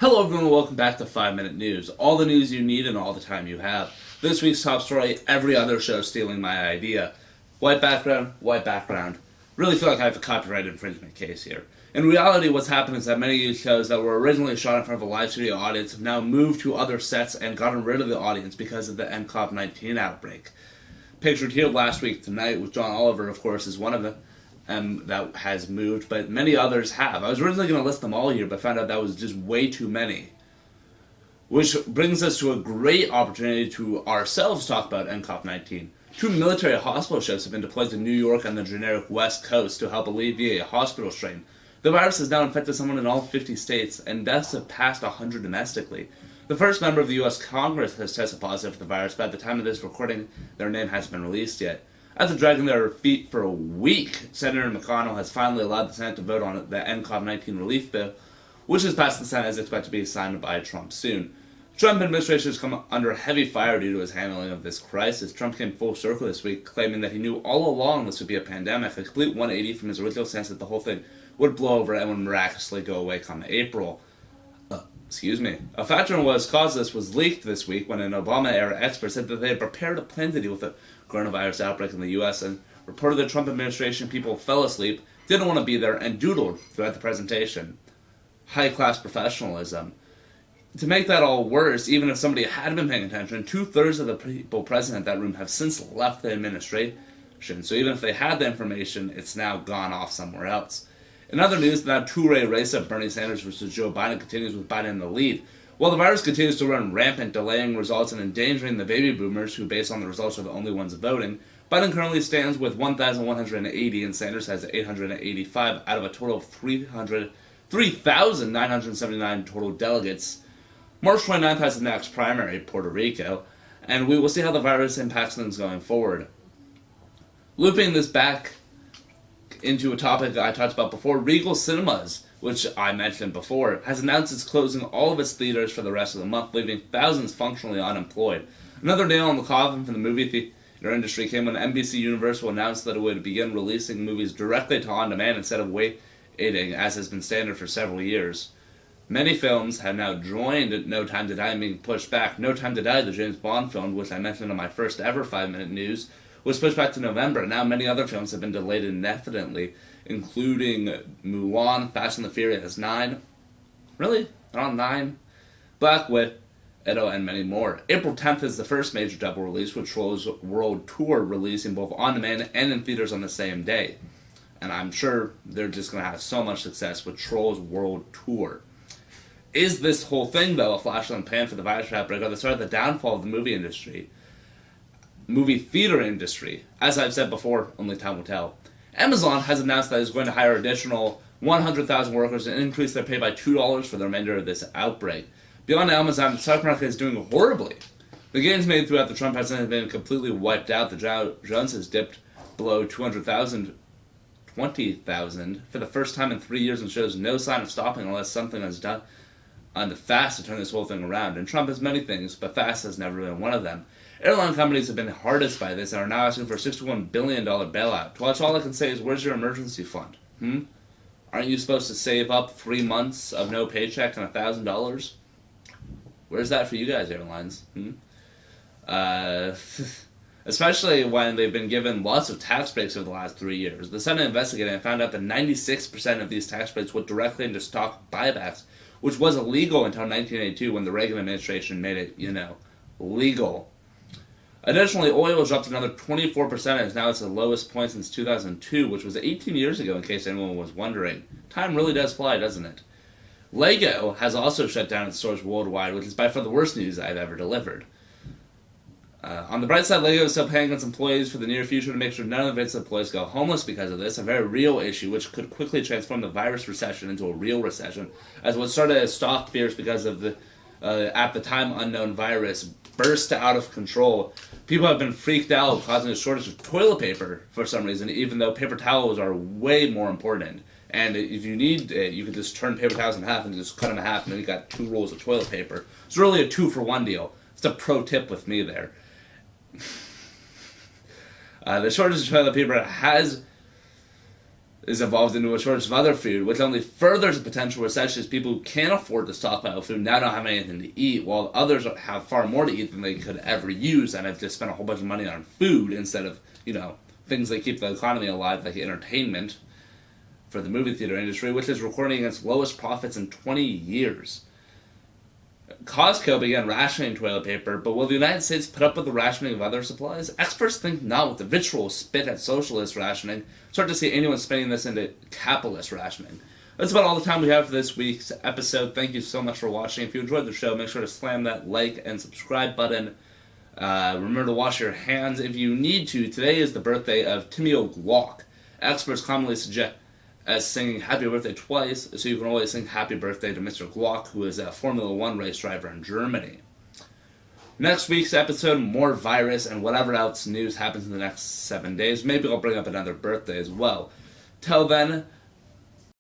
Hello everyone, welcome back to 5 Minute News. All the news you need and all the time you have. This week's top story, every other show stealing my idea. White background, white background. Really feel like I have a copyright infringement case here. In reality, what's happened is that many of these shows that were originally shot in front of a live studio audience have now moved to other sets and gotten rid of the audience because of the nCOV-19 outbreak. Pictured here last week tonight with John Oliver, of course, is one of them. That has moved, but many others have. I was originally going to list them all here, but found out that was just way too many. Which brings us to a great opportunity to ourselves talk about nCOV-19. 2 military hospital ships have been deployed to New York and the generic West Coast to help alleviate a hospital strain. The virus has now infected someone in all 50 states, and deaths have passed 100 domestically. The first member of the U.S. Congress has tested positive for the virus, but at the time of this recording, their name hasn't been released yet. After dragging their feet for a week, Senator McConnell has finally allowed the Senate to vote on the nCOV-19 relief bill, which has passed the Senate as expected to be signed by Trump soon. The Trump administration has come under heavy fire due to his handling of this crisis. Trump came full circle this week, claiming that he knew all along this would be a pandemic, a complete 180 from his original stance that the whole thing would blow over and would miraculously go away come April. A factor in what has caused this was leaked this week when an Obama-era expert said that they had prepared a plan to deal with the coronavirus outbreak in the U.S. and reported the Trump administration people fell asleep, didn't want to be there, and doodled throughout the presentation. High-class professionalism. To make that all worse, even if somebody had been paying attention, 2/3 of the people present at that room have since left the administration, so even if they had the information, it's now gone off somewhere else. In other news, the now two-way race of Bernie Sanders versus Joe Biden continues with Biden in the lead. While the virus continues to run rampant, delaying results and endangering the baby boomers, who based on the results are the only ones voting, Biden currently stands with 1,180 and Sanders has 885 out of a total of 3,979 total delegates. March 29th has the next primary, Puerto Rico, and we will see how the virus impacts things going forward. Looping this back into a topic that I talked about before, Regal Cinemas, which I mentioned before, has announced it's closing all of its theaters for the rest of the month, leaving thousands functionally unemployed. Another nail in the coffin for the movie theater industry came when NBC Universal announced that it would begin releasing movies directly to on-demand instead of waiting, as has been standard for several years. Many films have now joined No Time to Die and being pushed back. No Time to Die, the James Bond film, which I mentioned in my first ever 5-minute news, was pushed back to November. Now many other films have been delayed indefinitely, including Mulan, Fast and the Furious 9. Really? They're on 9? Black Widow, and many more. April 10th is the first major double release, with Trolls World Tour releasing both on-demand and in theaters on the same day. And I'm sure they're just going to have so much success with Trolls World Tour. Is this whole thing, though, a flash in the pan for the virus outbreak or the start of the downfall of the movie theater industry? As I've said before, only time will tell. Amazon has announced that it's going to hire additional 100,000 workers and increase their pay by $2 for the remainder of this outbreak. Beyond Amazon, the stock market is doing horribly. The gains made throughout the Trump presidency have been completely wiped out. The Dow Jones has dipped below 20,000 for the first time in 3 years and shows no sign of stopping unless something is done on the fast to turn this whole thing around. And Trump has many things, but fast has never been one of them. Airline companies have been hardest by this and are now asking for a $61 billion bailout. To which all I can say is, where's your emergency fund? Aren't you supposed to save up 3 months of no paycheck and $1,000? Where's that for you guys, airlines? Especially when they've been given lots of tax breaks over the last 3 years. The Senate investigated and found out that 96% of these tax breaks went directly into stock buybacks, which was illegal until 1982 when the Reagan administration made it, legal. Additionally, oil dropped another 24% and is now at the lowest point since 2002, which was 18 years ago in case anyone was wondering. Time really does fly, doesn't it? Lego has also shut down its stores worldwide, which is by far the worst news I've ever delivered. On the bright side, Lego is still paying its employees for the near future to make sure none of its employees go homeless because of this, a very real issue which could quickly transform the virus recession into a real recession, as what started as stock fears because of the at the time unknown virus burst out of control. People have been freaked out, causing a shortage of toilet paper for some reason, even though paper towels are way more important. And if you need it, you can just turn paper towels in half and just cut them in half, and then you got 2 rolls of toilet paper. It's really a 2-for-1 deal. It's a pro tip with me there. The shortage of toilet paper has is evolved into a shortage of other food, which only furthers the potential recession as people who can't afford to stockpile food now don't have anything to eat, while others have far more to eat than they could ever use and have just spent a whole bunch of money on food instead of, things that keep the economy alive, like entertainment for the movie theater industry, which is recording its lowest profits in 20 years. Costco began rationing toilet paper, but will the United States put up with the rationing of other supplies? Experts think not, with the vitriol spit at socialist rationing. It's hard to see anyone spinning this into capitalist rationing. That's about all the time we have for this week's episode. Thank you so much for watching. If you enjoyed the show, make sure to slam that like and subscribe button. Remember to wash your hands if you need to. Today is the birthday of Timmy Glock. Experts commonly suggest as singing happy birthday twice, so you can always sing happy birthday to Mr. Glock, who is a Formula One race driver in Germany. Next week's episode, more virus and whatever else news happens in the next 7 days. Maybe I'll bring up another birthday as well. Till then,